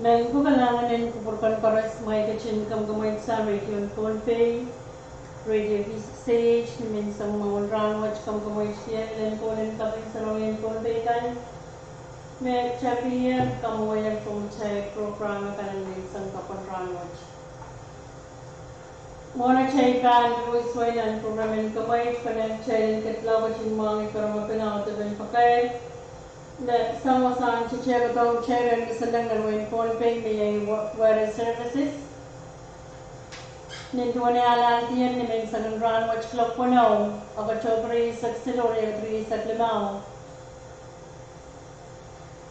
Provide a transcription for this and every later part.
Ngayon ko kailanganin kupurkan paras may kachin kam gamay sa radio Pohnpei, radio V6AH, minsang mga ranwatch kam gamay siya, ilan ko rin kapin sa rawin Pohnpei kan. May chapiyan kamuwayan pumchay programa kanan minsang kapan ranwatch. Muna chay kan, buwiswailan programin kamay, kanan chay katlawa chin mga ikarama pinakataban pakay. Sama-sama cicero tau cairan kesedang darwin Pohnpei mayay wire services. Nintuane alantian ni mensakan ranwatch clock punaw, aga chopri saksilori agri saklimao.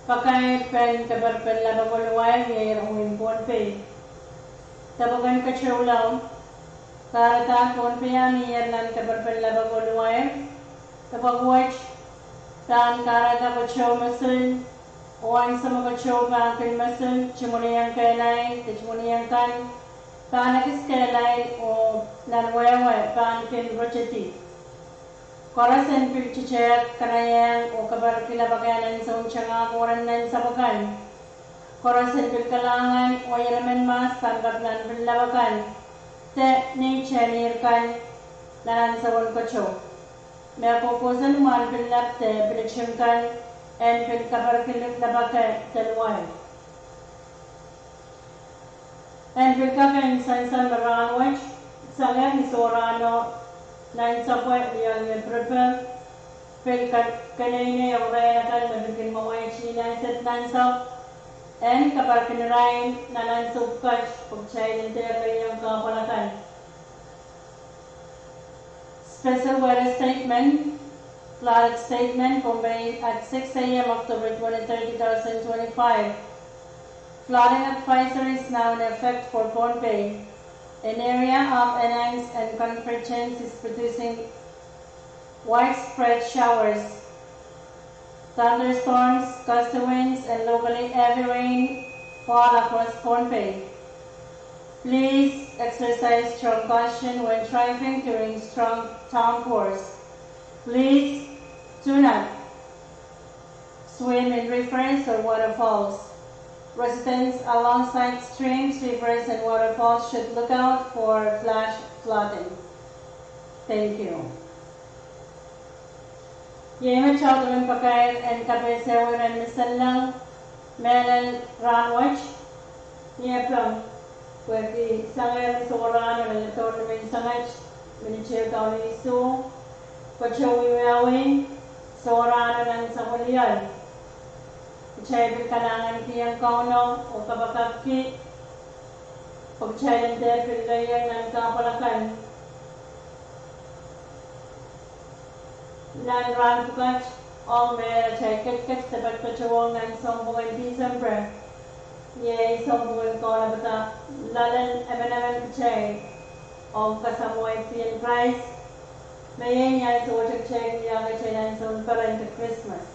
Pakai pen kabar pen labagoluay mayay rangwin Pohnpei. Tabagan ka chawlaw, karata Pohnpei mayay nan kabar pen labagoluay. Tabagwatch dan karaga ko chow masun, oan sama ko chow bangkin masun, cimuniyang kailay, cimuniyang kan, kanakis kailay o nanwaya bangkin rocheti. Korasan pilchichak kanayang o kabar kilabaganan sa unsyang akuran nan sabagan. Korasan pilkalangan o yaraman mas tanggap nan pilabagan. Te ni chanir kan nanan sabon ko chow. मैं proposal मान पिल्लप ते prediction kan and pil cover kilip labaka telwai and pil cover insan ranwatch sangat nisorano nan sapoi yang prepare pil kanene orang kan mungkin mawai China set nan sap and cover kinrain nanan supkach pagchay nter yang kapalakan. Special weather statement, flood statement Pohnpei at 6 a.m. October 23, 2025. Flooding advisory is now in effect for Pohnpei. An area of enhance and convergence is producing widespread showers, thunderstorms, gusty winds, and locally heavy rain fall across Pohnpei. Please exercise strong caution when driving during strong downpours. Please do not swim in rivers or waterfalls. Residents alongside streams, rivers, and waterfalls should look out for flash flooding. Thank you. Yema children pakay and KAPWARESOU and misalang melal ranwatch niya plum. Pwede sangat seorang yang letak di sangat mencari kawan isu, percaya wiwawin seorang yang sama lian, percaya berkalangan tiang kawan o kabakaki, percaya nanti perlayan dan kapalakan, dan rantukat orang mereka cakap sebab percaya dan sombongan Desember. Ye sombongan kau nak beta lalan emen percaya om kasamuai pian price mayen yang sewajak cek yang kecainan sempurna untuk Christmas.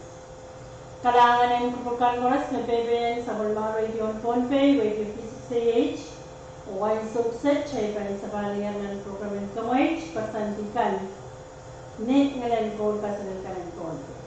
Kalangan yang kupukan koras PBN sabun radio Pohnpei radio V6AH wan subset cek pada sebalian dan program yang kemuai pasantikan net ngelen kod pasantikan Pohnpei.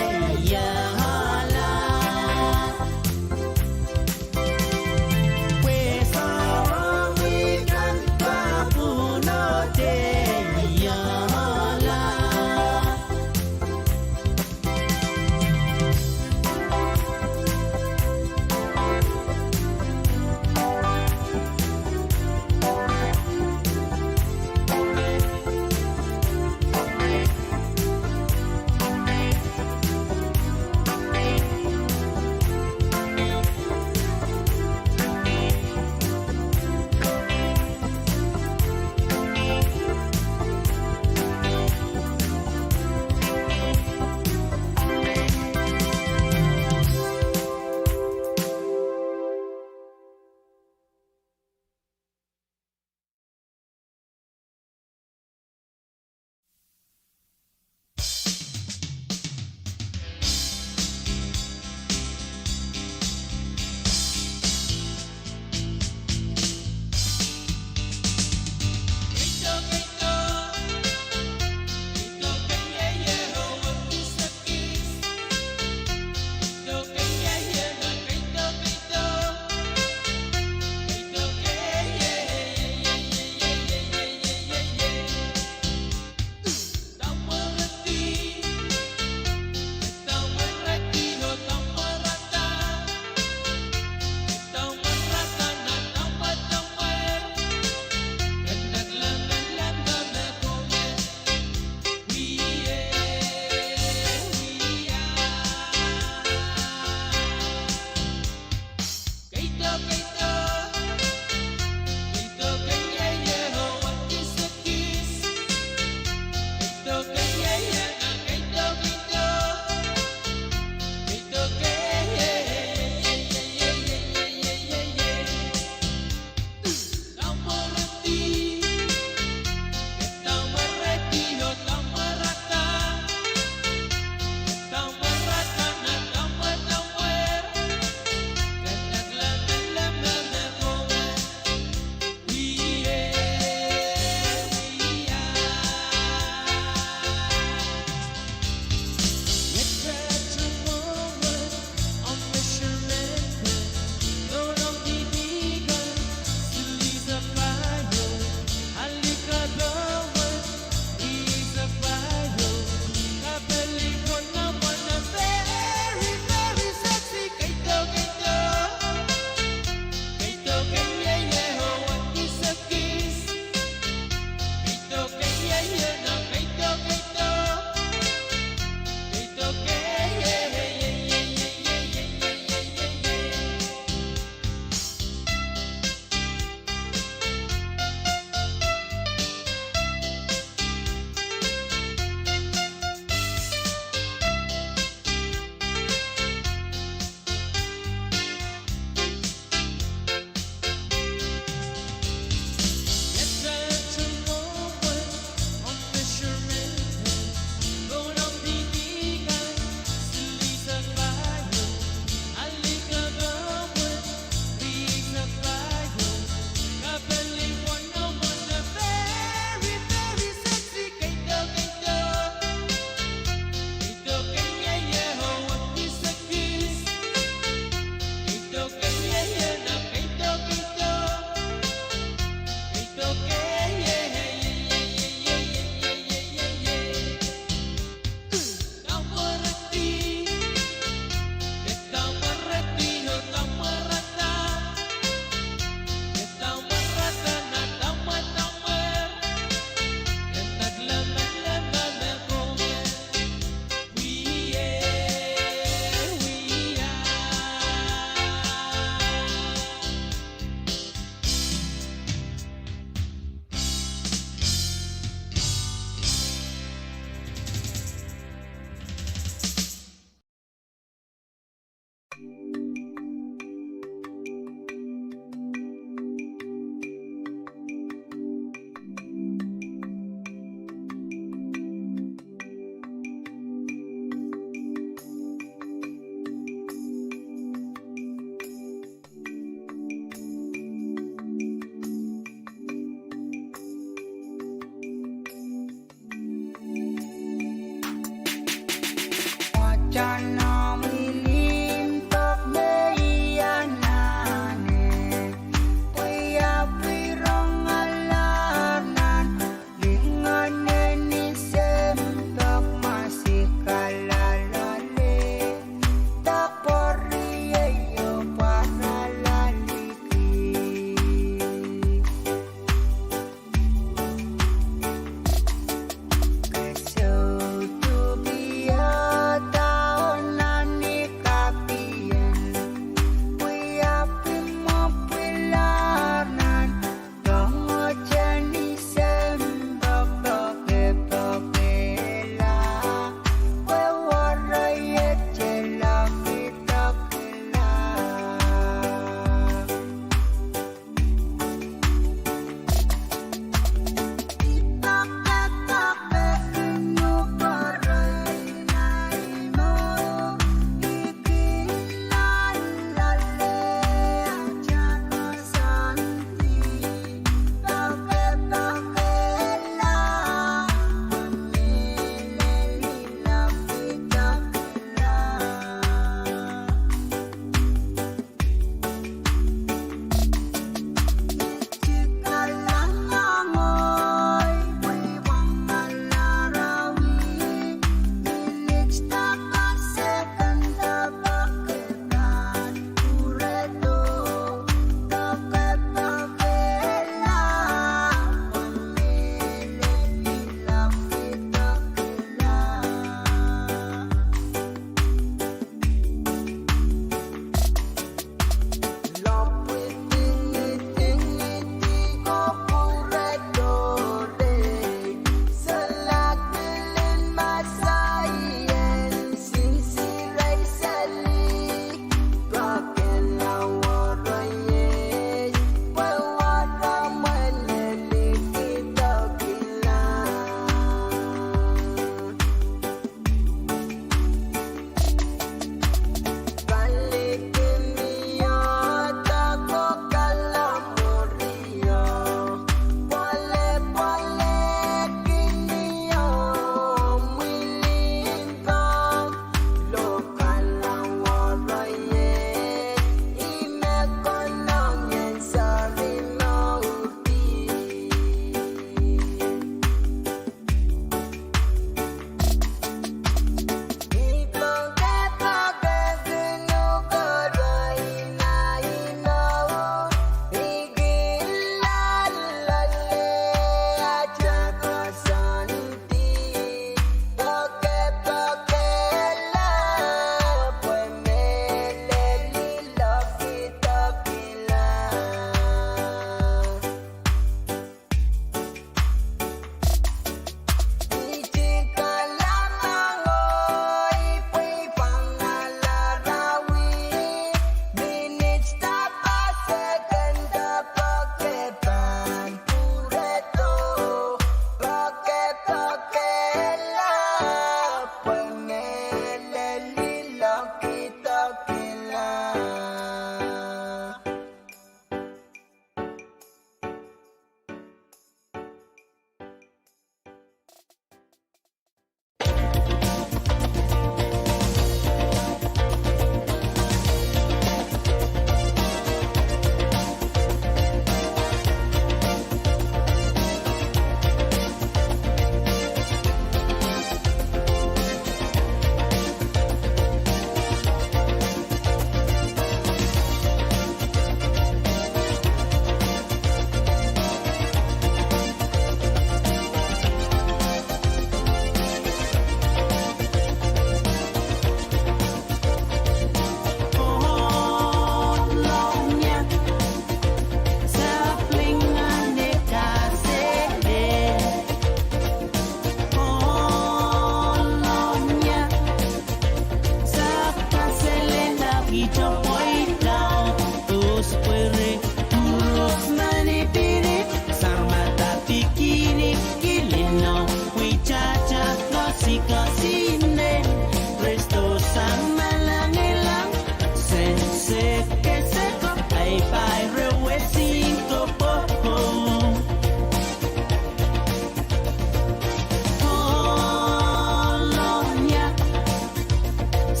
ส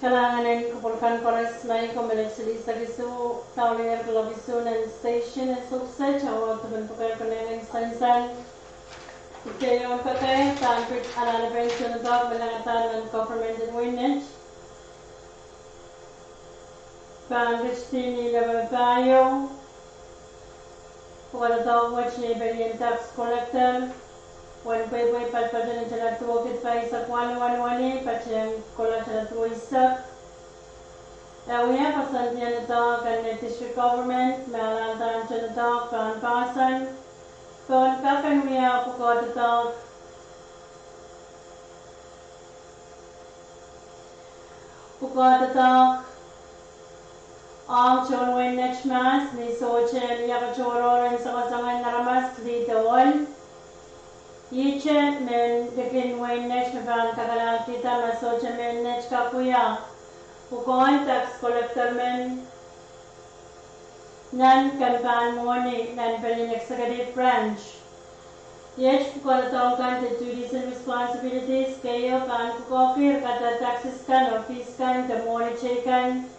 Kailangan kapulkan pares na yung kumiligsilisa gisu, taulier kalagisu ng station at suksay, chawag taban po kayo kanayang instansan. Ikayon ka kayo, tampit alalabensyon na dog, malangatan ng government witness. Pangit nila babayo, kung dog watch ni Balian tax collector, Pohnpei palpadan jalan tua kita isak wani pacem kola jalan tua isak. Awalnya pasannya neta kan district government melantan neta kan pasan kan kakan wia pukau neta ang chonwen next mas ni soche liya kachororan sama-sama naramas di tawal. Yichet men dekin wen next naban kakalal kita masoche men next kapuya. Pukon tax collector men nan kanpan morning nan pelin executive branch. Yech pukol tawkan the duties and responsibilities kayo pan pukokir kata taxes kan office kan temoni chekan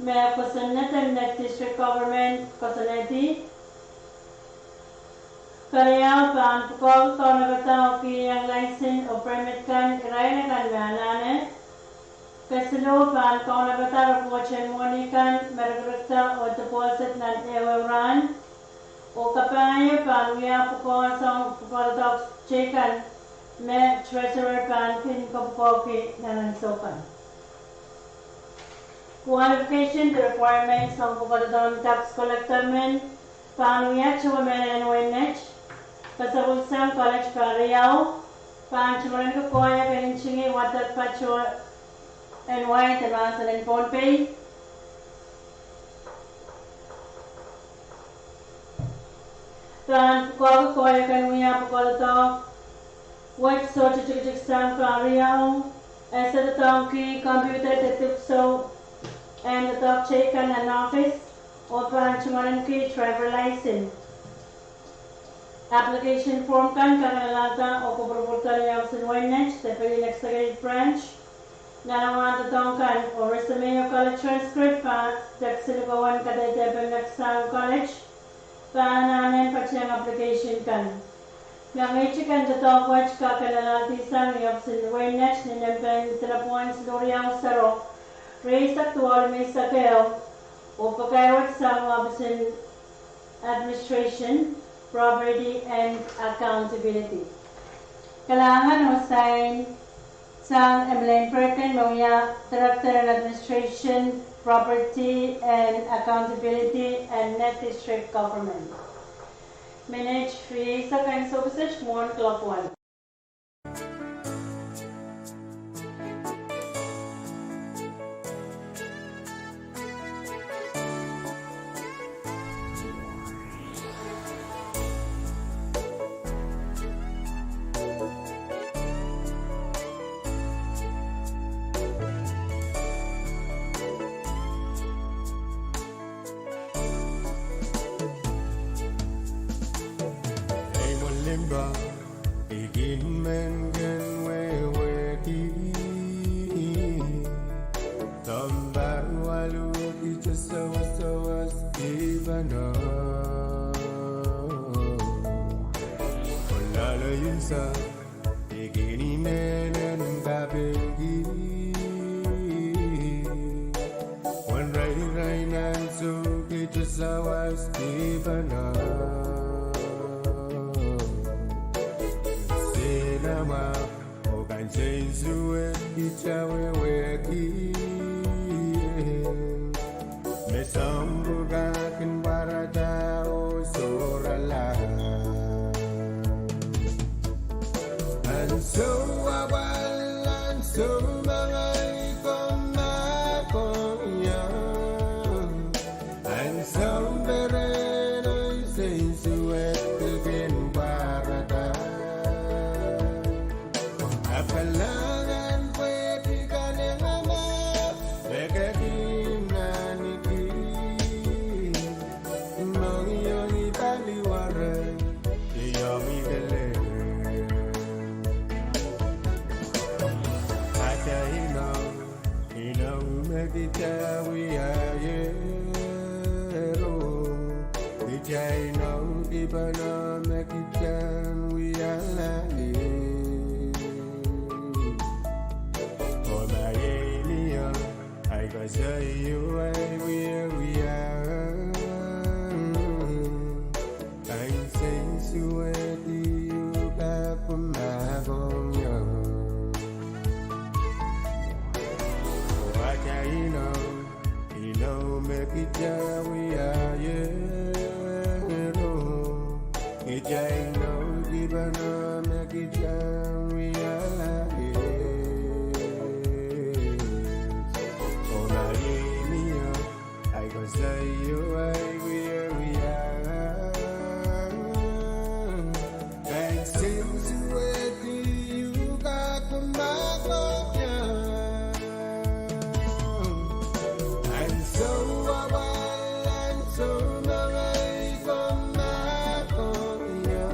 me kosanatan net district government kosanati. Karya pan pukol kau nabatao ki yang license o permit kan iray na kan manane. Kasilo pan kau nabatao pochen moni kan meragrekta o deposit nan eweran. O kapaya pan wiya pukol sa pukol tao chekan me treasurer pan pin kapukol ki nanansokan. Qualification, the requirements ng pukol tao tax collector men pan wiya chuwa men and winnech. Pasabulsang College Pariao, Panchuran ko koya kaninchingi water pacho and white advanced in Pohnpei. Pan ko koya kanuya pukolato, white sort of exam Pariao, as the donkey computer so and the dog chicken and office, or Panchuran ki driver license. Application form kan kanalata o kuproportal yang sinwinech sa Legislature branch. Nalaman tatongkan o resume o college transcript pa taksilugawan kada Deben Naksang College. Paananan pa siyang application kan. Yang ichikan tatawach ka kanalatisan yung sinwinech ninempeng tirapuan sinuriang saro. Raise actual may sakeo o pagkaiwat sa mga administration, property and accountability. Kailangan husay sa Emlyn Perkin mga Director and Administration, Property and Accountability and Net District Government. Manage free sa kind services more clock 1. Begin mengen wewe ki Tambar walu ija sawas ibana Olala yunsa Begini menen gabengi Wan rai nansu ija sawas ibana Nama okan sensuwe itawe weki Mesambuga kin barada o sorala Anso awalan so mangai komakonya Anso bereno sensuwe kin barada Kalangan pwede ka ng ama Bagadim na niki Nang iyong italiwaran Iyong igaling At inaw gonna make it can we alive. Oh my alien, I can say you right where we are. I sense you ready, you back from my home. Oh I can you know, make it yeah we are yeah. It ain't no giving up, make it yeah we are I can say you right where we are. And since you ready, you got the mark and so I want, and so now I come back on you.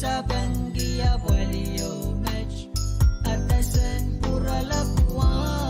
sa Bengia Walio Match Atasan Pura Pwuhng.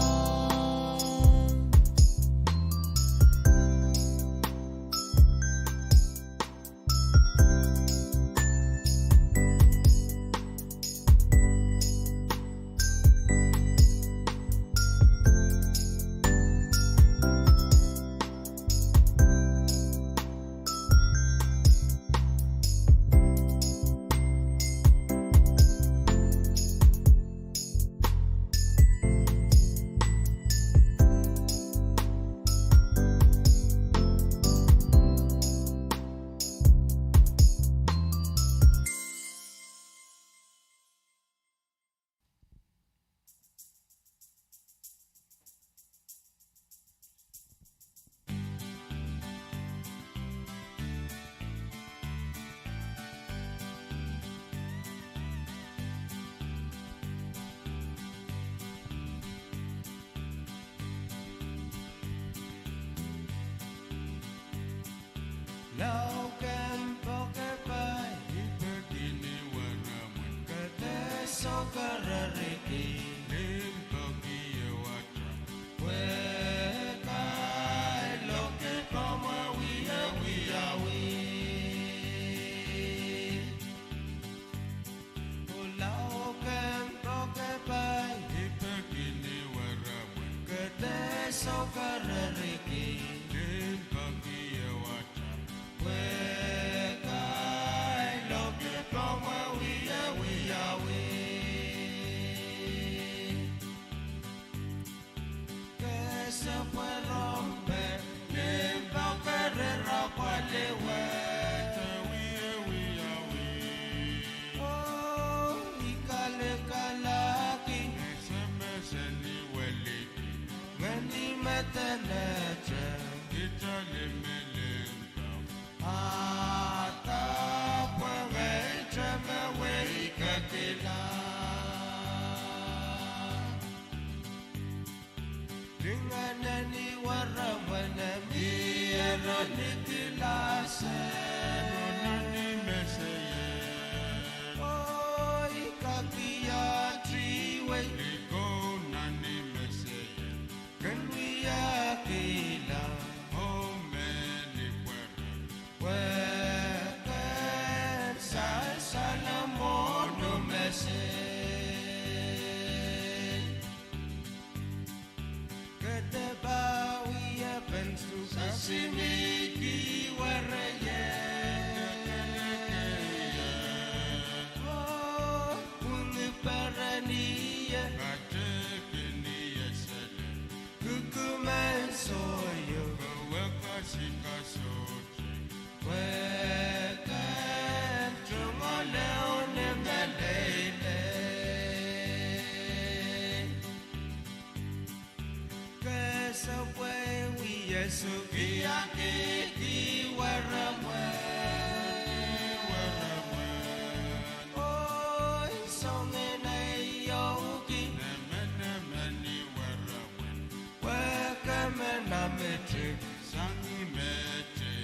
Laukan Pohnpei begini waraman kata sokarariki lim bagi watra wekai loke kama wiya Laukan Pohnpei begini waraman kata sokarariki lim bagi watra wekai loke kama wiya keseperombe limbau kerera palewe oh ikale-kalaki esemeseni weliki ngani meteneje kita limelintau ata Pwuhng cemewe ikatila dengan nani waramana miara nitilase nani meseye oh ikakia triwe liko nani meseye kenwiya kila oh meni wekan salamono meseye Ketebawiya bensu sasimiki waraya oh Pohnpei katekiniya sele kukuman soyo wekasika sochi wekan trumaleone melele Subway we sukiake ki waraman oi songena yogi nemeni waraman wakamena mete sangi mete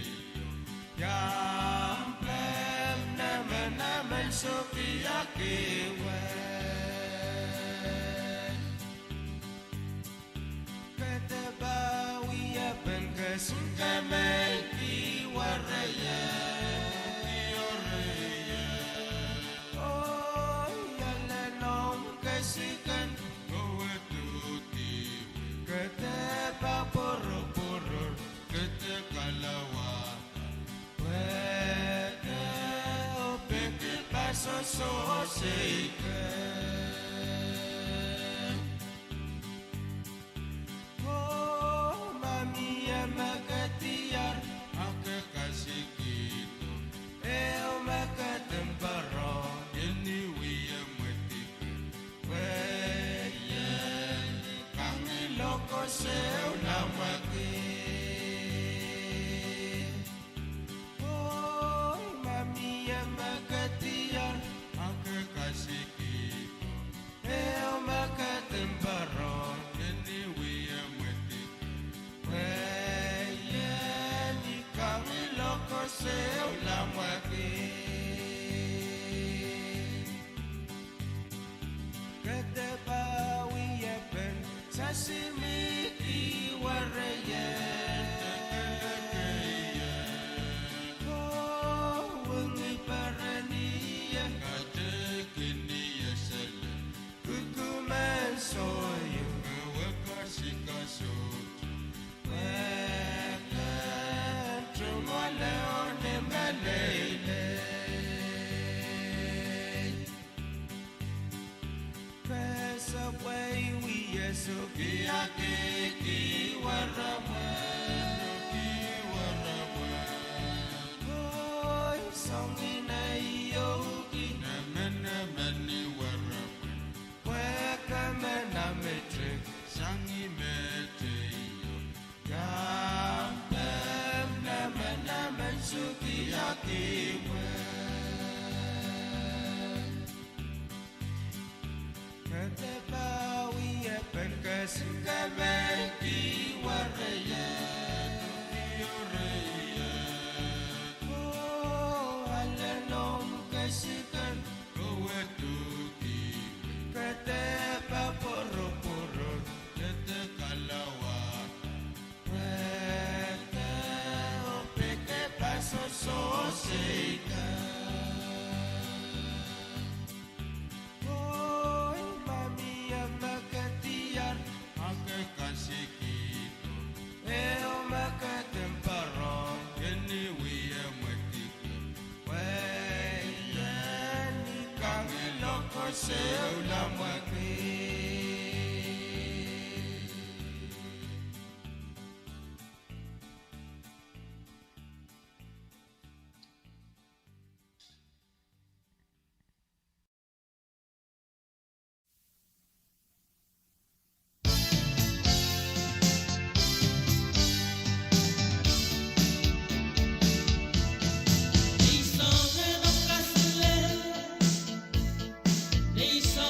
yam plem nemena sukiake Ketebawiya pengkesungamai waraya oh yalenom kesikan kowe tuti keteba poro-poro ketekalawatan weke opeke pasososike Magatiar aku kasih gitu makatembaro ini wiya matikan weyan kami loko seulawaki oh mami yang magatiar aku kasih gitu Sukia ki warama ki warama Oi songi na yo ki na mani warama Weka mena metre sangi metre yo Gam na mena sukia ki Singabeki waraya yoraya oh alanom kasikan kowetuki kate paporo kate kalawa kate opeke paso sosika Kasikito, eo makatemparo, keniwia matiko. Waya ni kangiloko seula mwaki. They saw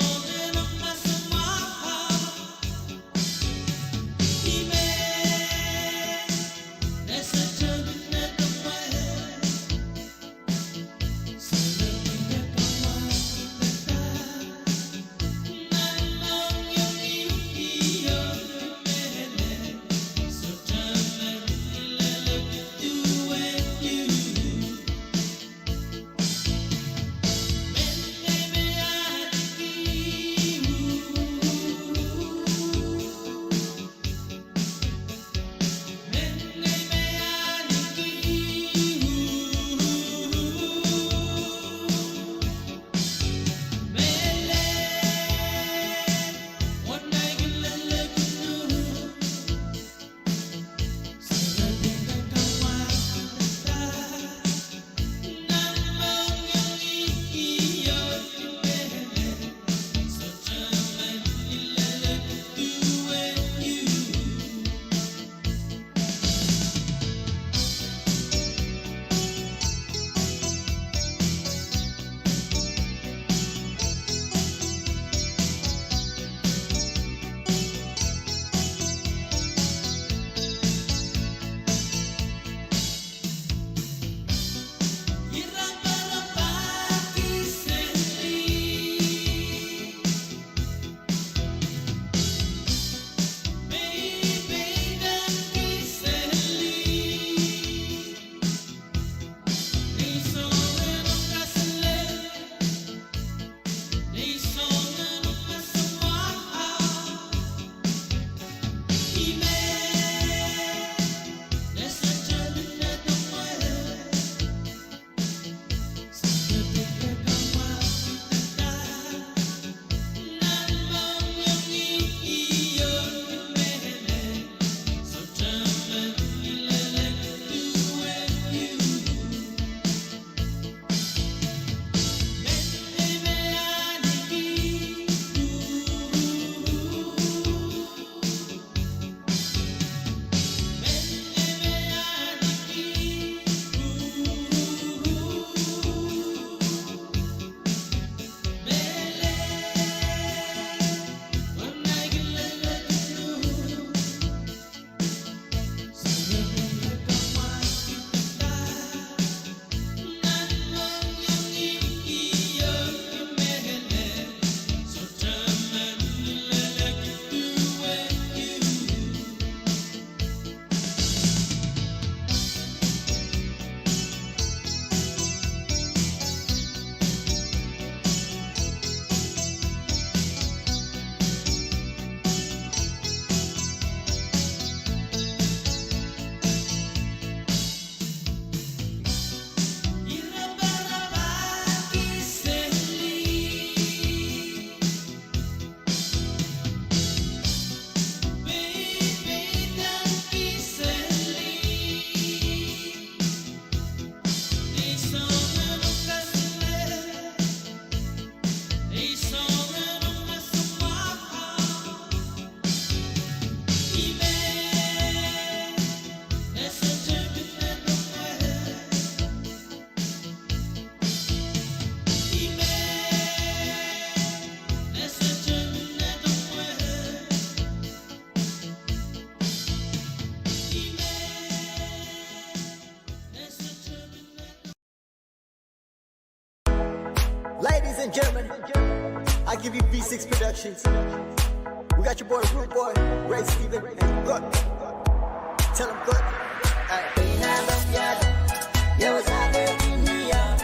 Ladies and gentlemen, I give you V6 Productions. We got your boy, Root Boy, Ray Steven, and Good. Tell him Good. Every day, can you young,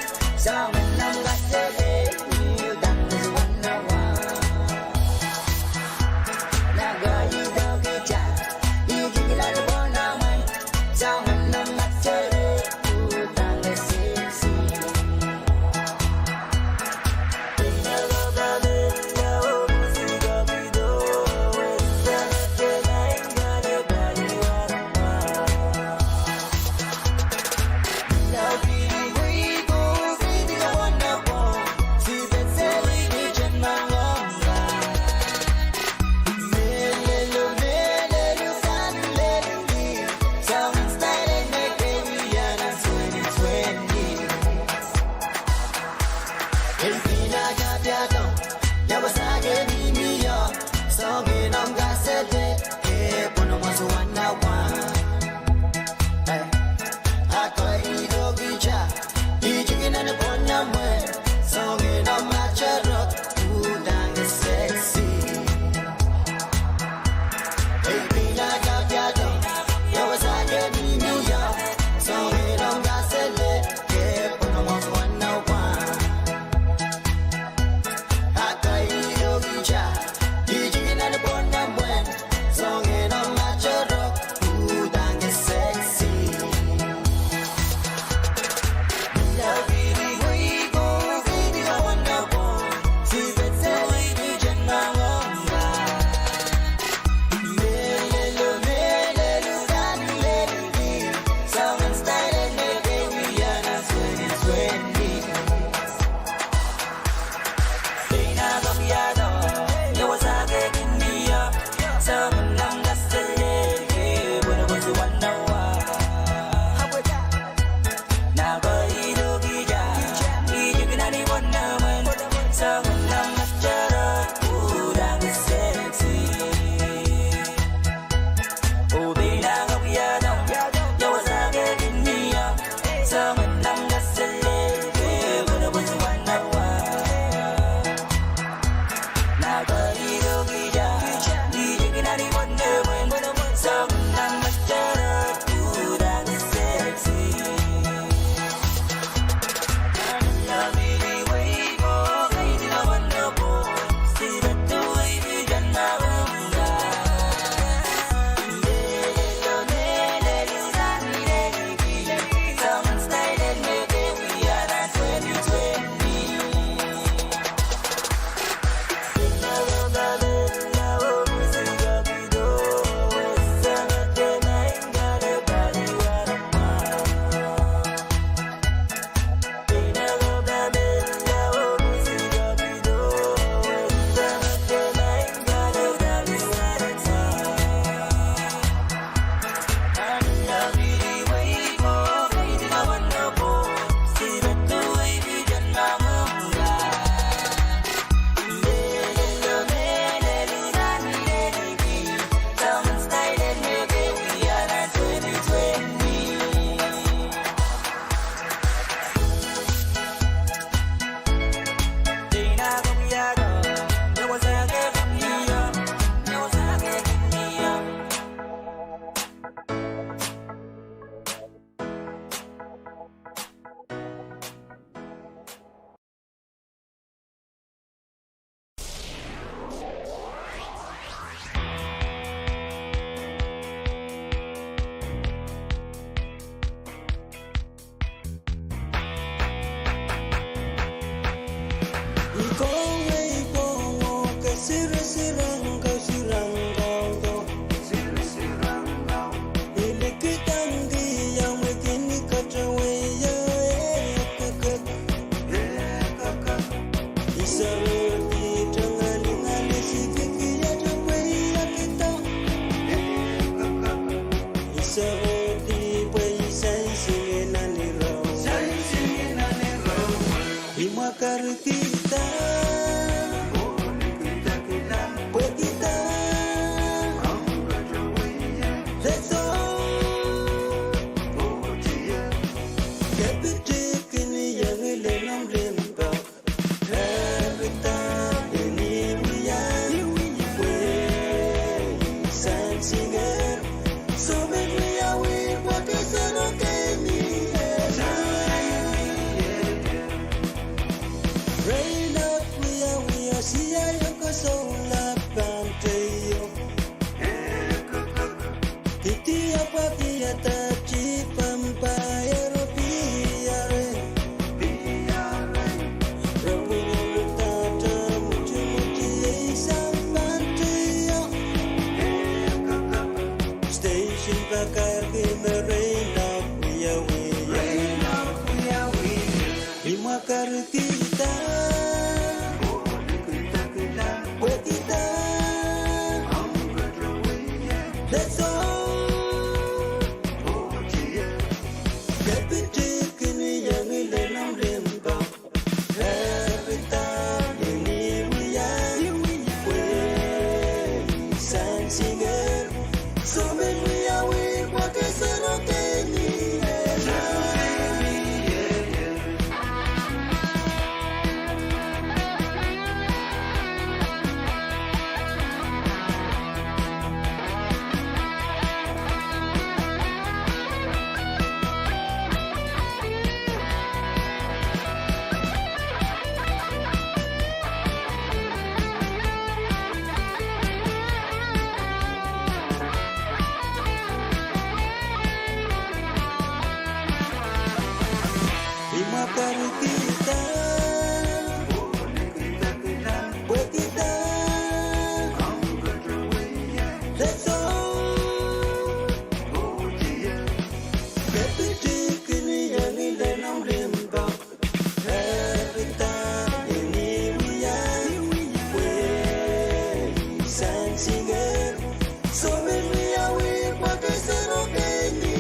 Imakarutita Wetita That's all Kepitik ini yang dalam lemba Revita ini wiyang We sansinger So when we are we Wake serokeni Imakarutita Wetita That's all Kepitik ini yang dalam lemba Revita ini wiyang We sansinger So when we are we Wake serokeni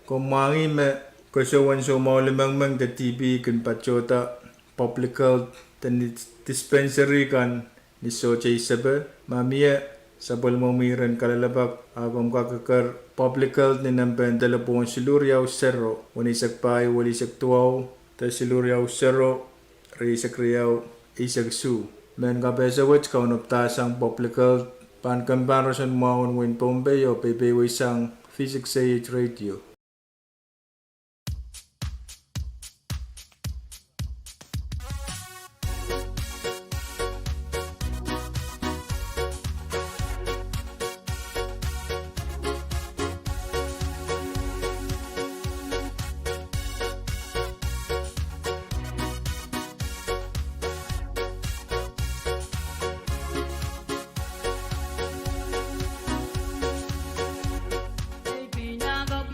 Kumangi me kusuwan so mau lemang the TB kan pachota public health dan dispensary kan ni soche sabe mamia sabal mamiran kalalabak agam kakakar public health ni nampan dalapon siluriaw serro wanisak pai walisak tuaw ta siluriaw serro risak riaw isak su men kapesa wach kaunop tasang public health pan comparison maun win Pohnpei o PPWSang V6AH Radio. Pinagok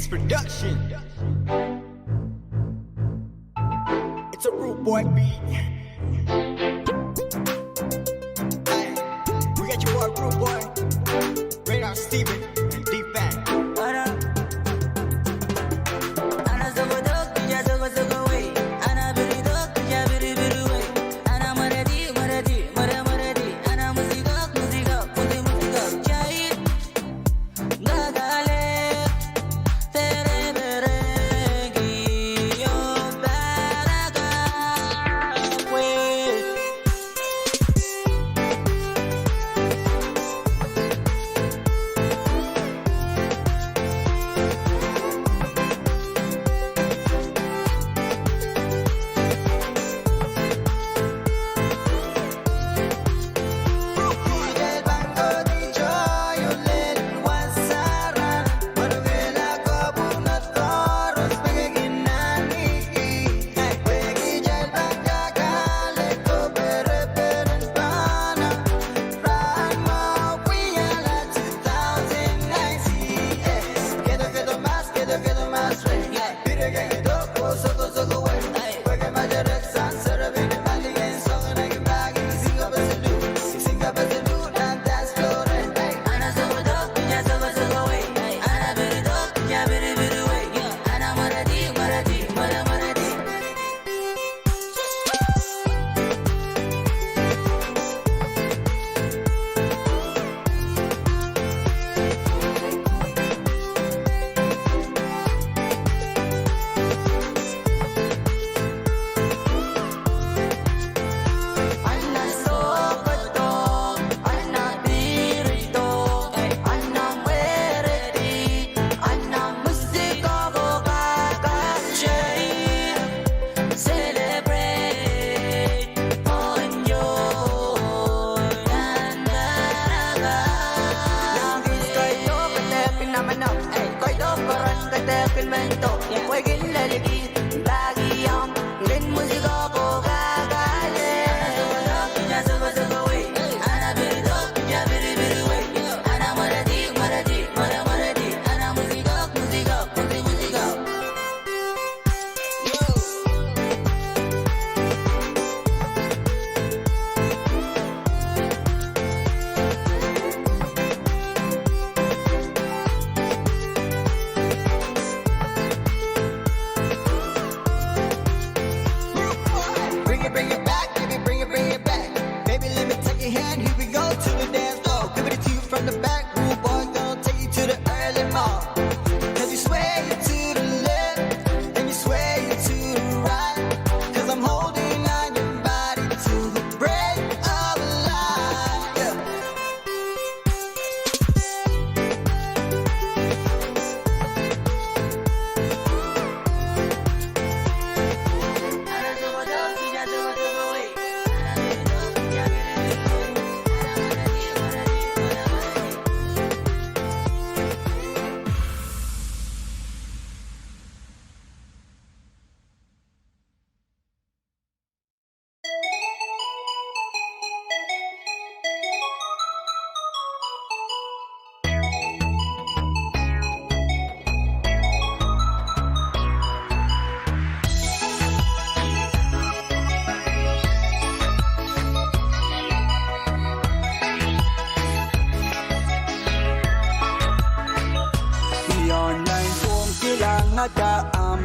V6 production. It's a rude boy beat. Hey, we got your boy Rude Boy, Radar Steven, and D-Fat.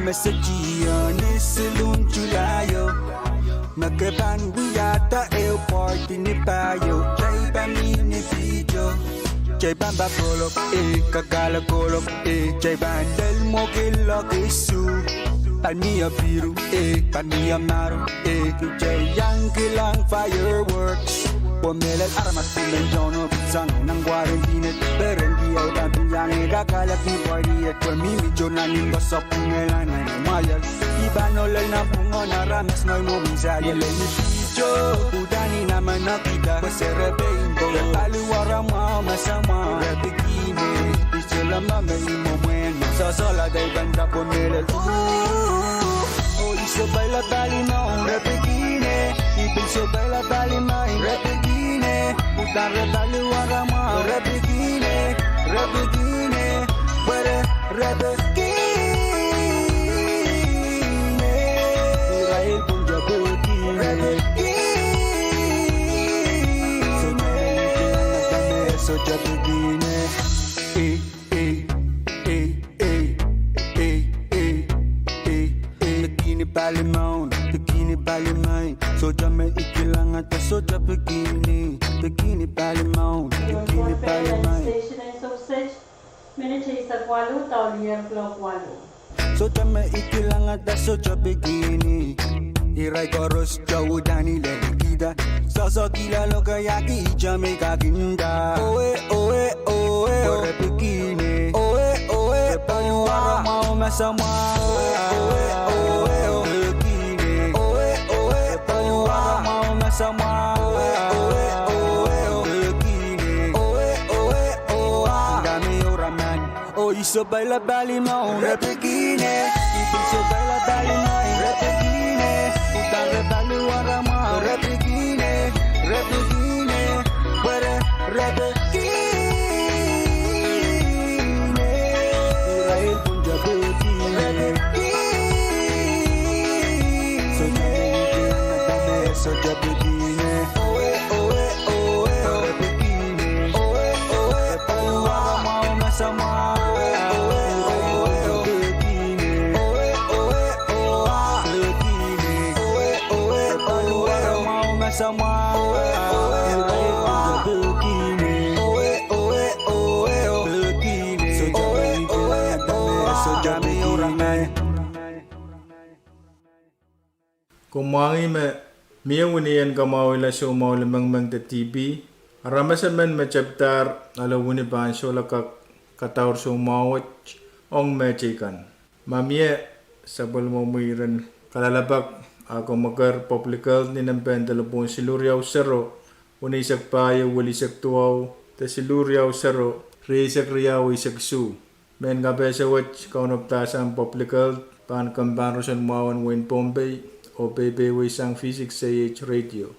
Messagia ni silun chulayo Nagkaban wiyata el party ni payo Jay bami ni video Jay ban ba kolok kakala kolok Jay ban del mo kilok isu Pania biru pania maru Jay yang kilang fireworks Pumilal armas pimenjono Sang nang quarantine Berendia utan pinyang Kakalak ni party at pamimi Jonanin basok pungelan ay umayal Ibanolal na pungo na ramas Noy mo minsan Yalay ni video Udani naman nakita Paserebe ingo Aluwara mo masama Repikine Isila mamay mo mwena Sasola day banda pumilal Oli sabay la bali mo Repikine Ibig sabay la bali mo Repikine Puta rebaliwara mo Repikine Puede repetir palimon, bikini palimay. Soja may ikilangan ta soja bikini, bikini palimon, bikini palimay. Station and sausage, minute sa kwalo, taulier block kwalo. Soja may ikilangan ta soja bikini. Iray koros jauh dani lekida. Sosok gila lo kayaki Jamaica ginda. Oe oe oe ore bikini. Oe oe payuara mau masama. Oe oe bikini. Oe oe payuara mau masama. Oe oe bikini. Oe oe dami oraman. Oh iso baila bali mau ore bikini. Iso baila bali mau ore bikini. Rebali warama, repigine, repigine, where repigine, Israel punja bukine, repigine, soja bukine, oe oe oe, repigine, oe oe warama masama. Sama bikini, oe oe oe bikini, soja mi orangan. Kumangi me miawunian kamau ila so mau lemang te TV. Ramasaman me chapter ala wuni ban so la Kadkadaur so mau ong me chikan. Mamie sabal mo muiran kalalabak ako magar publical ni nampen telepon siluriaw sero unisak payo walisak tuaw te siluriaw sero risak riyaw isak su men gabe sa watch kaunop tasang publical pan kambarosan mawan win Pohnpei o bebe wisang V6AH Radio.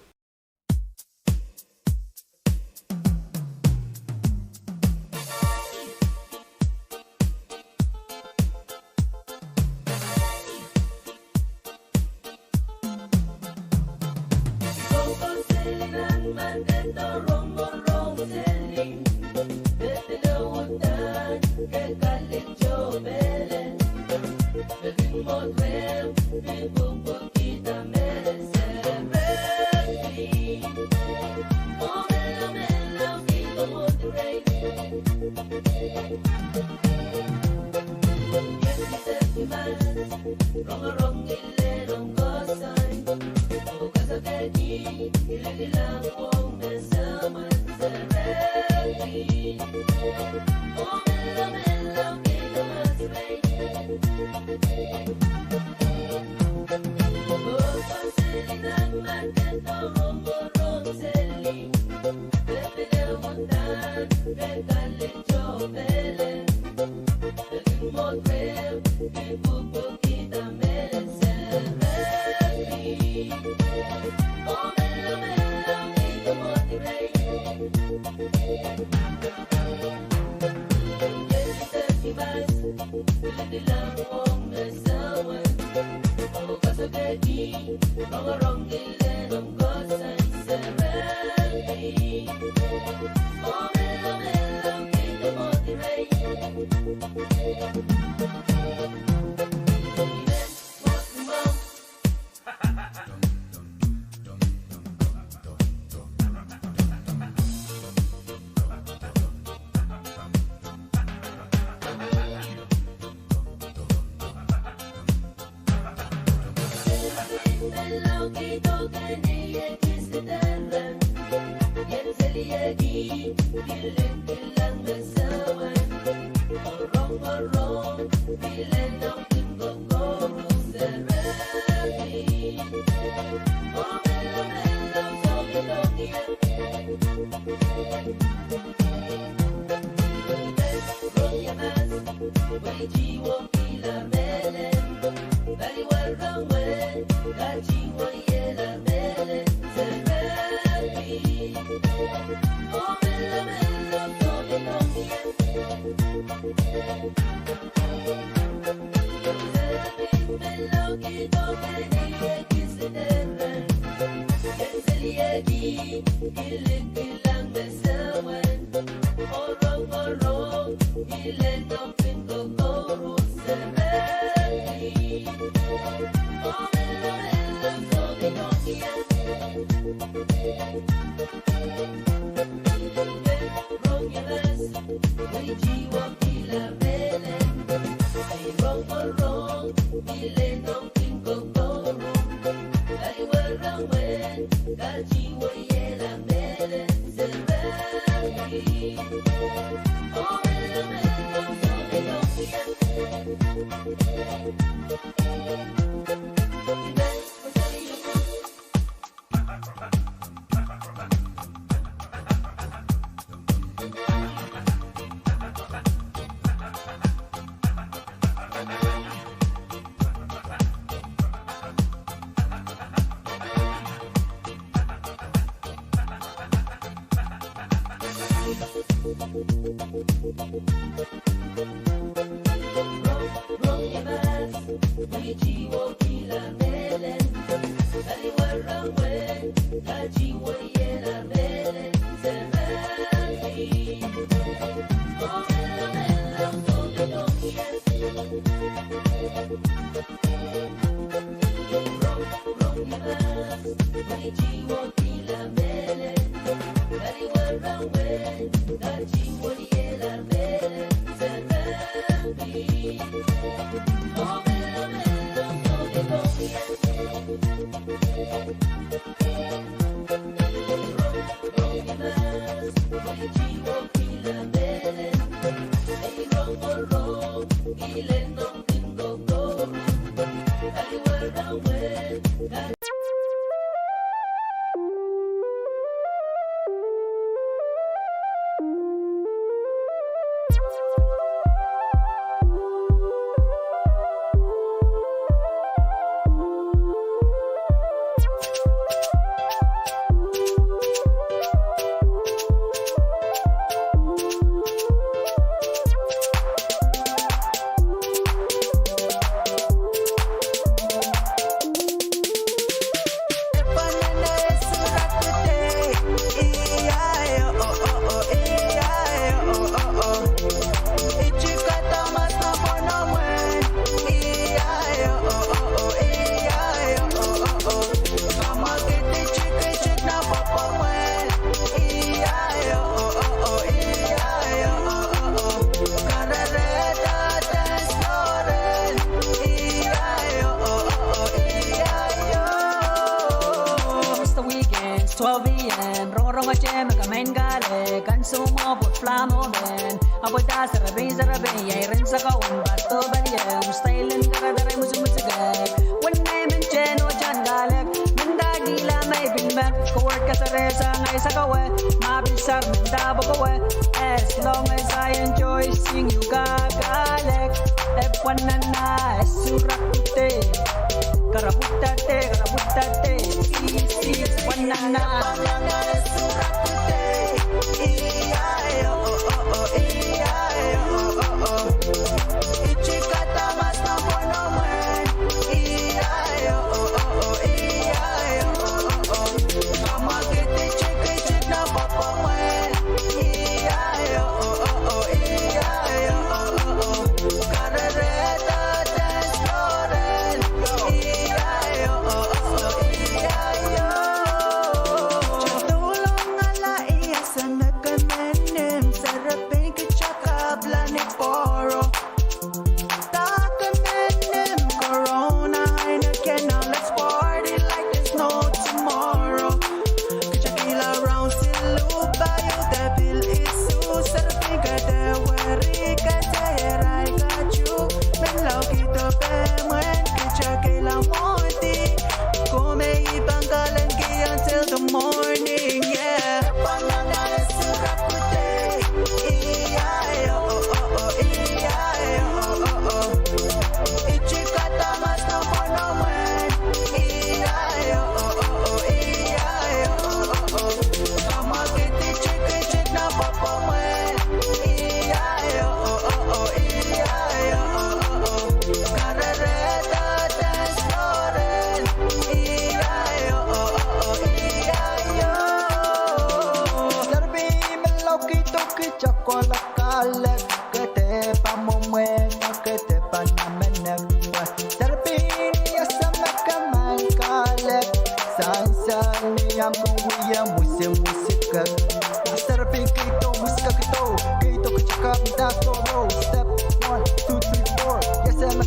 Oh As long as I enjoy seeing you gagalek, F1 surakute, karabutate, easy, banana. Step 1, 2, 3, 4. Yes, I'm a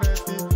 ready.